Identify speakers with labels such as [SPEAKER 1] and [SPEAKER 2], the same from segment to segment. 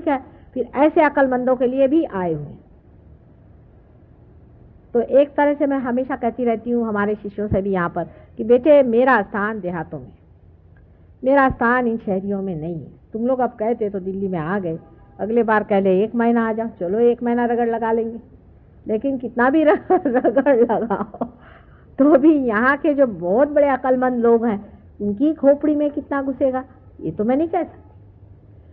[SPEAKER 1] ठीक है, फिर ऐसे अक्लमंदों के लिए भी आए हुए। तो एक तरह से मैं हमेशा कहती रहती हूँ हमारे शिष्यों से भी यहाँ पर कि बेटे मेरा स्थान देहातों में, मेरा स्थान इन शहरियों में नहीं है। तुम लोग अब कहते तो दिल्ली में आ गए, अगले बार कह ले 1 महीना आ जाओ, चलो 1 महीना रगड़ लगा लेंगे, लेकिन कितना भी रगड़ लगाओ तो भी यहाँ के जो बहुत बड़े अक्लमंद लोग हैं उनकी खोपड़ी में कितना घुसेगा ये तो मैं नहीं कह सकती।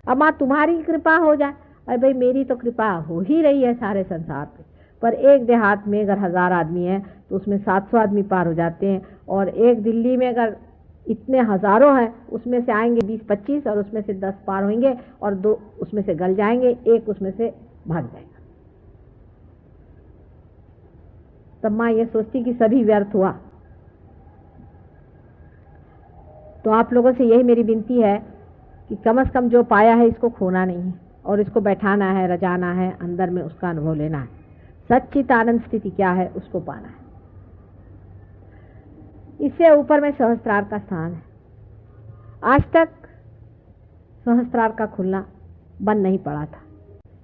[SPEAKER 1] अब माँ तुम्हारी कृपा हो जाए, अरे भाई मेरी तो कृपा हो ही रही है सारे संसार पे, पर एक देहात में अगर 1000 आदमी है तो उसमें 700 आदमी पार हो जाते हैं, और एक दिल्ली में अगर इतने हजारों हैं उसमें से आएंगे 20-25 और उसमें से 10 पार होंगे और 2 उसमें से गल जाएंगे, 1 उसमें से भाग जाएगा। तब माँ ये सोचती कि सभी व्यर्थ हुआ। तो आप लोगों से यही मेरी विनती है कि कम से कम जो पाया है इसको खोना नहीं है और इसको बैठाना है, रजाना है, अंदर में उसका अनुभव लेना है। सच्चित आनंद स्थिति क्या है उसको पाना है। इससे ऊपर में सहस्त्रार का स्थान है। आज तक सहस्त्रार का खुलना बंद नहीं पड़ा था।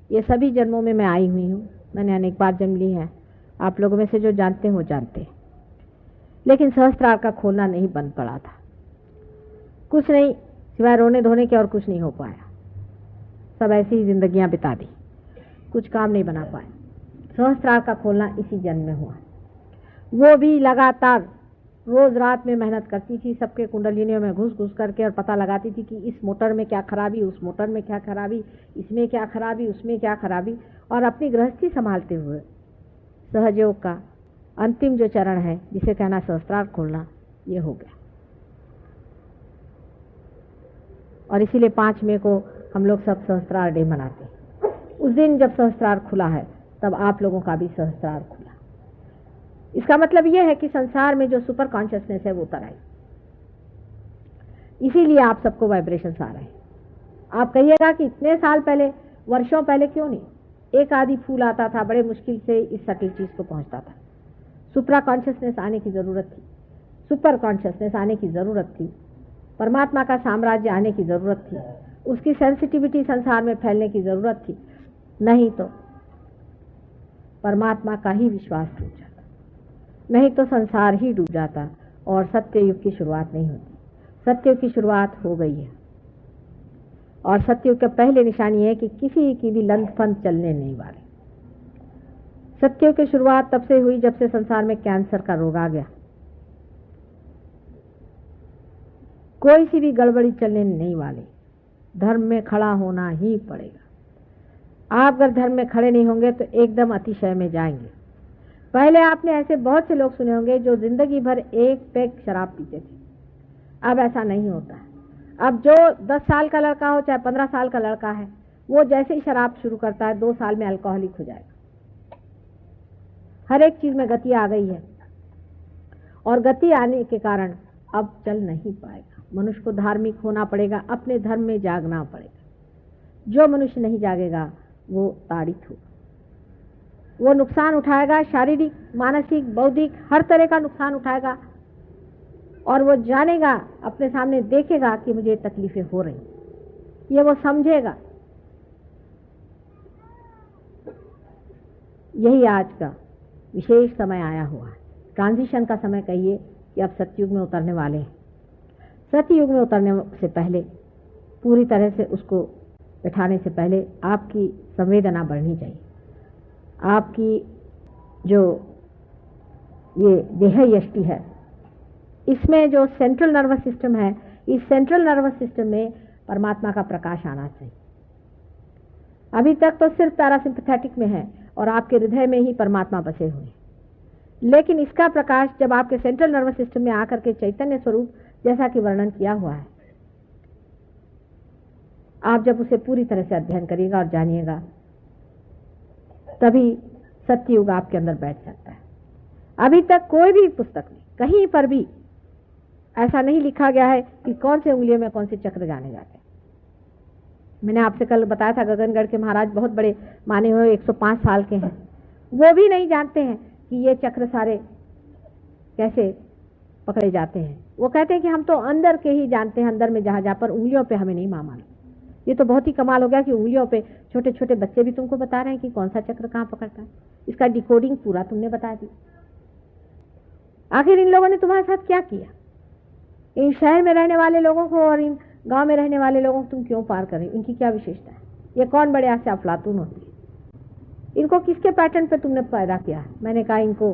[SPEAKER 1] ये सभी जन्मों में मैं आई हुई हूँ, मैंने अनेक बार जन्म ली है, आप लोगों में से जो जानते हो जानते हैं, लेकिन सहस्त्रार का खोलना नहीं बंद पड़ा था। कुछ नहीं सिवाय रोने धोने के और कुछ नहीं हो पाया, सब ऐसी ही जिंदगियां बिता दी, कुछ काम नहीं बना पाए। सहस्त्रार का खोलना इसी जन्म में हुआ, वो भी लगातार रोज रात में मेहनत करती थी, सबके कुंडलिनियों में घुस घुस करके और पता लगाती थी कि इस मोटर में क्या खराबी, उस मोटर में क्या खराबी, इसमें क्या खराबी, उसमें क्या खराबी, और अपनी गृहस्थी संभालते हुए सहयोग का अंतिम जो चरण है जिसे कहना सहस्त्रार खोलना, ये हो गया। और इसीलिए 5 मई को हम लोग सब सहस्त्रार डे मनाते हैं। उस दिन जब सहस्त्रार खुला है तब आप लोगों का भी सहस्त्रार खुला। इसका मतलब यह है कि संसार में जो सुपर कॉन्शियसनेस है वो उतर आई, इसीलिए आप सबको वाइब्रेशंस आ रहे हैं। आप कहिएगा कि इतने साल पहले, वर्षों पहले क्यों नहीं, एक आदि फूल आता था, बड़े मुश्किल से इस सटल चीज को पहुंचता था। सुपर कॉन्शियसनेस आने की जरूरत थी, सुपर कॉन्शियसनेस आने की जरूरत थी, परमात्मा का साम्राज्य आने की जरूरत थी, उसकी सेंसिटिविटी संसार में फैलने की जरूरत थी, नहीं तो परमात्मा का ही विश्वास टूट जाता, नहीं तो संसार ही डूब जाता और सत्ययुग की शुरुआत नहीं होती। सत्ययुग की शुरुआत हो गई है और सत्ययुग का पहले निशानी है कि किसी की भी लंथ फंथ चलने नहीं वाले। सत्ययुग की शुरुआत तब से हुई जब से संसार में कैंसर का रोग आ गया। कोई सी भी गड़बड़ी चलने नहीं वाली, धर्म में खड़ा होना ही पड़ेगा। आप अगर धर्म में खड़े नहीं होंगे तो एकदम अतिशय में जाएंगे। पहले आपने ऐसे बहुत से लोग सुने होंगे जो जिंदगी भर 1 पैक शराब पीते थे, अब ऐसा नहीं होता है। अब जो 10 साल का लड़का हो चाहे 15 साल का लड़का है, वो जैसे ही शराब शुरू करता है 2 साल में अल्कोहलिक हो जाएगा। हर एक चीज में गति आ गई है और गति आने के कारण अब चल नहीं पाएगा। मनुष्य को धार्मिक होना पड़ेगा, अपने धर्म में जागना पड़ेगा। जो मनुष्य नहीं जागेगा वो ताड़ित होगा, वो नुकसान उठाएगा, शारीरिक, मानसिक, बौद्धिक, हर तरह का नुकसान उठाएगा। और वो जानेगा, अपने सामने देखेगा कि मुझे तकलीफें हो रही, ये वो समझेगा। यही आज का विशेष समय आया हुआ है, ट्रांजिशन का समय कहिए कि अब सतयुग में उतरने वाले हैं। सतयुग में उतरने से पहले, पूरी तरह से उसको बैठाने से पहले आपकी संवेदना बढ़नी चाहिए। आपकी जो ये देह यष्टि है, इसमें जो सेंट्रल नर्वस सिस्टम है, इस सेंट्रल नर्वस सिस्टम में परमात्मा का प्रकाश आना चाहिए। अभी तक तो सिर्फ पैरासिम्पैथेटिक में है और आपके हृदय में ही परमात्मा बसे हुए हैं, लेकिन इसका प्रकाश जब आपके सेंट्रल नर्वस सिस्टम में आकर के चैतन्य स्वरूप जैसा कि वर्णन किया हुआ है, आप जब उसे पूरी तरह से अध्ययन करिएगा और जानिएगा, तभी सत्ययुग आपके अंदर बैठ सकता है। अभी तक कोई भी पुस्तक में कहीं पर भी ऐसा नहीं लिखा गया है कि कौन से उंगलियों में कौन से चक्र जाने जाते हैं। मैंने आपसे कल बताया था गगनगढ़ के महाराज बहुत बड़े माने हुए 105 साल के हैं, वो भी नहीं जानते हैं कि ये चक्र सारे कैसे पकड़े जाते हैं। वो कहते हैं कि हम तो अंदर के ही जानते हैं, अंदर में जहां जहां पर उंगलियों पे हमें नहीं मालूम। ये तो बहुत ही कमाल हो गया कि उंगलियों पे छोटे छोटे बच्चे भी तुमको बता रहे हैं कि कौन सा चक्र कहाँ पकड़ता है। इसका डिकोडिंग पूरा तुमने बता दी। आखिर इन लोगों ने तुम्हारे साथ क्या किया? इन शहर में रहने वाले लोगों को और इन गांव में रहने वाले लोगों को तुम क्यों पार कर रही हो? इनकी क्या विशेषता है? ये कौन बड़े से अफलातून होती है? इनको किसके पैटर्न पे तुमने पैदा किया? मैंने कहा इनको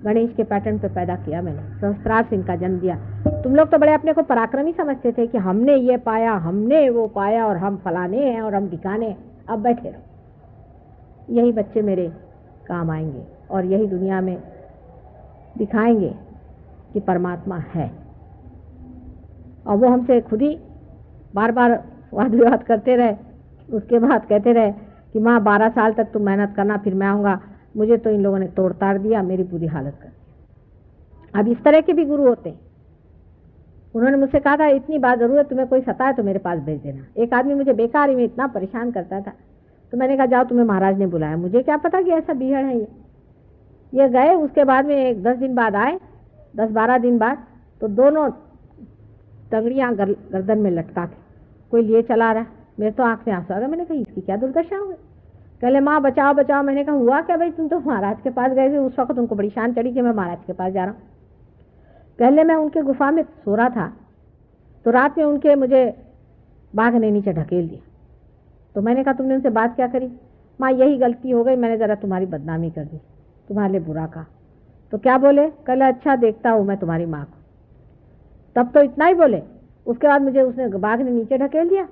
[SPEAKER 1] गणेश के पैटर्न पे पैदा किया मैंने, सहस्त्रार से इनका जन्म दिया। तुम लोग तो बड़े अपने को पराक्रमी समझते थे कि हमने ये पाया, हमने वो पाया और हम फलाने हैं और हम दिखाने हैं। अब बैठे रहो। यही बच्चे मेरे काम आएंगे और यही दुनिया में दिखाएंगे कि परमात्मा है। और वो हमसे खुद ही बार बार वाद विवाद करते रहे। उसके बाद कहते रहे कि माँ 12 साल तक तुम मेहनत करना, फिर मैं आऊँगा। मुझे तो इन लोगों ने तोड़ ताड़ दिया, मेरी बुरी हालत कर दी। अब इस तरह के भी गुरु होते हैं। उन्होंने मुझसे कहा था इतनी बात जरूरत तुम्हें कोई सताए तो मेरे पास भेज देना। एक आदमी मुझे बेकार ही में इतना परेशान करता था, तो मैंने कहा जाओ, तुम्हें महाराज ने बुलाया। मुझे क्या पता कि ऐसा बीहड़ है ये गए। उसके बाद में 10 दिन बाद आए, 10-12 दिन बाद, तो दोनों टंगड़ियाँ गर्दन में लटका के कोई लिए चला रहा। मेरे तो आंख में आंसू आ गया। मैंने कहा इसकी क्या दुर्दशा हो गई? कहले माँ बचाओ बचाओ। मैंने कहा हुआ क्या भाई? तुम तो महाराज के पास गए थे, उस वक्त उनको बड़ी शान चढ़ी कि मैं महाराज के पास जा रहा हूँ। पहले मैं उनके गुफा में सो रहा था, तो रात में उनके मुझे बाघ ने नीचे ढकेल दिया। तो मैंने कहा तुमने उनसे बात क्या करी? माँ यही गलती हो गई, मैंने ज़रा तुम्हारी बदनामी कर दी, तुम्हारे लिए बुरा कहा। तो क्या बोले? कहले अच्छा देखता हूँ मैं तुम्हारी माँ को। तब तो इतना ही बोले। उसके बाद मुझे उसने बाघ ने नीचे ढकेल दिया।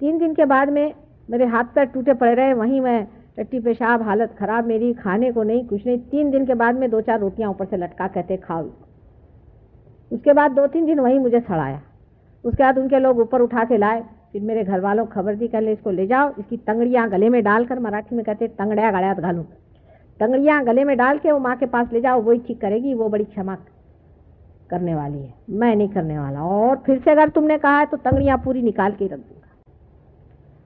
[SPEAKER 1] 3 दिन के बाद में मेरे हाथ पैर टूटे पड़े रहे, वहीं मैं टट्टी पेशाब, हालत खराब मेरी, खाने को नहीं कुछ नहीं। 3 दिन के बाद में 2-4 रोटियां ऊपर से लटका कहते खाओ। उसके बाद 2-3 दिन वहीं मुझे सड़ाया। उसके बाद उनके लोग ऊपर उठा के लाए। फिर मेरे घर वालों को खबर दी, कहले इसको ले जाओ, इसकी तंगड़ियाँ गले में डालकर, मराठी में कहते तंगड़िया गड़ियात घालू, तंगड़ियाँ गले में डाल के वो माँ के पास ले जाओ, वही ठीक करेगी, वो बड़ी क्षमा करने वाली है, मैं नहीं करने वाला। और फिर से अगर तुमने कहा है तो तंगड़ियाँ पूरी निकाल के रख दूंगा।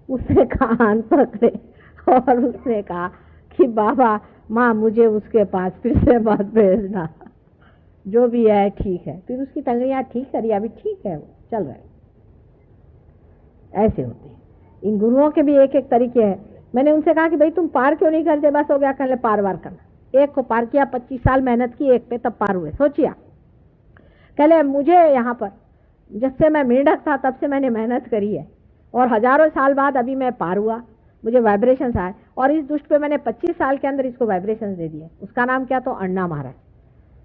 [SPEAKER 1] उसने कान पकड़े और उसने कहा कि बाबा माँ मुझे उसके पास फिर से मत भेजना, जो भी है ठीक है। फिर उसकी तंगड़ियाँ ठीक करी, अभी ठीक है, वो चल रहा है। ऐसे होते हैं। इन गुरुओं के भी एक एक तरीके हैं। मैंने उनसे कहा कि भाई तुम पार क्यों नहीं करते? बस हो गया, कहले पार वार करना। एक को पार किया, 25 साल मेहनत की एक पे, तब पार हुए। सोचिए, कहले मुझे यहाँ पर जब से मैं मेंढक था तब से मैंने मेहनत करी है और हजारों साल बाद अभी मैं पार हुआ, मुझे वाइब्रेशंस आए और इस दुष्ट पे मैंने 25 साल के अंदर इसको वाइब्रेशंस दे दिए। उसका नाम क्या? तो अण्णा महाराज।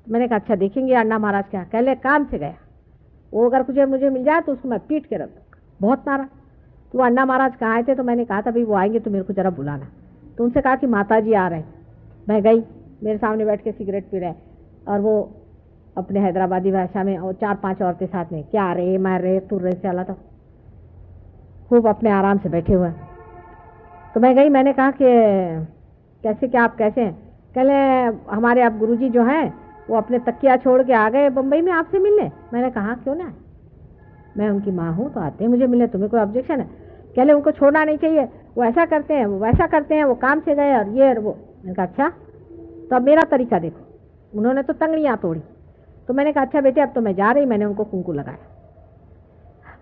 [SPEAKER 1] मैंने कहा अच्छा देखेंगे अण्णा महाराज क्या। कहले काम से गया, वो अगर कुछ मुझे मिल जाए तो उसको मैं पीट के रख दूँगा। बहुत मारा। तो अण्णा महाराज कहाँ आए थे? तो मैंने कहा था भाई वो आएंगे तो मेरे को जरा बुलाना। तो उनसे कहा कि माता जी आ रहे हैं। मैं गई, मेरे सामने बैठ के सिगरेट पी रहे और वो अपने हैदराबादी भाषा में, और 4-5 औरतें साथ में, क्या रे मैं रे तू रे चला था, खूब अपने आराम से बैठे हुए। तो मैं गई, मैंने कहा कि कैसे, क्या आप कैसे हैं? कहले हमारे आप गुरुजी जो हैं वो अपने तकिया छोड़ के आ गए बम्बई में आपसे मिलने। मैंने कहा क्यों ना, मैं उनकी माँ हूँ तो आते हैं मुझे मिलने, तुम्हें कोई ऑब्जेक्शन है? कहले उनको छोड़ना नहीं चाहिए, वो ऐसा करते हैं, वो वैसा करते हैं, वो काम से गए और ये और वो। मैंने कहा अच्छा, तो अब मेरा तरीका देखो। उन्होंने तो तंगड़ियाँ तोड़ी। तो मैंने कहा अच्छा बेटे अब तो मैं जा रही। मैंने उनको कुंकू लगाया।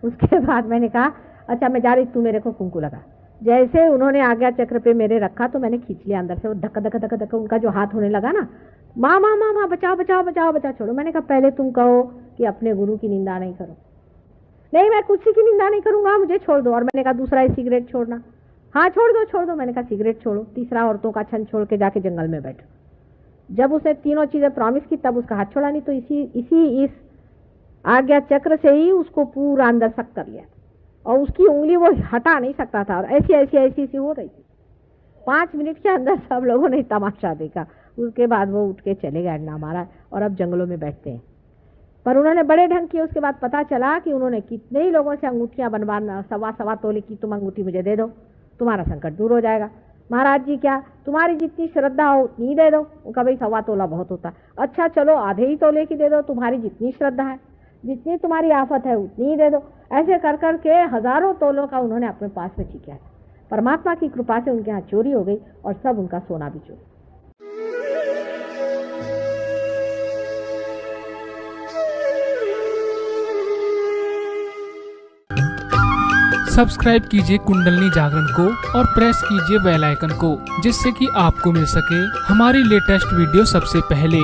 [SPEAKER 1] उसके बाद मैंने कहा अच्छा मैं जा रही, तू मेरे को कुंकू लगा। जैसे उन्होंने आज्ञा चक्र पे मेरे रखा तो मैंने खींच लिया अंदर से। वो धक्का धक्का धक्का धक्का उनका जो हाथ होने लगा ना, माँ माँ माँ माँ बचाओ बचाओ बचाओ बचाओ, छोड़ो। मैंने कहा पहले तुम कहो कि अपने गुरु की निंदा नहीं करो। नहीं मैं कुछ की निंदा नहीं करूंगा, मुझे छोड़ दो। और मैंने कहा दूसरा है सिगरेट छोड़ना। हाँ छोड़ दो छोड़ दो। मैंने कहा सिगरेट छोड़ो। तीसरा औरतों का छंद छोड़ के जाके जंगल में बैठो। जब उसने तीनों चीजें प्रॉमिस की तब उसका हाथ छोड़ा नहीं। तो इस आज्ञा चक्र से ही उसको पूरा अंदर सक कर लिया और उसकी उंगली वो हटा नहीं सकता था और ऐसी ऐसी ऐसी ऐसी हो रही थी। 5 मिनट के अंदर सब लोगों ने तमाशा देखा। उसके बाद वो उठ के चले गए अण्णा महाराज और अब जंगलों में बैठते हैं। पर उन्होंने बड़े ढंग किए। उसके बाद पता चला कि उन्होंने कितने ही लोगों से अंगूठियां बनवाना, 1.25 तोले की तुम अंगूठी मुझे दे दो, तुम्हारा संकट दूर हो जाएगा। महाराज जी क्या, तुम्हारी जितनी श्रद्धा हो उतनी दे दो। उनका भाई 1.25 तोला बहुत होता। अच्छा चलो आधे ही तोले की दे दो, तुम्हारी जितनी श्रद्धा है, जितनी तुम्हारी आफत है उतनी ही दे दो। ऐसे कर कर के हजारों तोलों का उन्होंने अपने पास में छिकिया। परमात्मा की कृपा से उनके यहाँ चोरी हो गई और सब उनका सोना भी चोरी।
[SPEAKER 2] सब्सक्राइब कीजिए कुंडलनी जागरण को और प्रेस कीजिए बेल आइकन को, जिससे कि आपको मिल सके हमारी लेटेस्ट वीडियो सबसे पहले।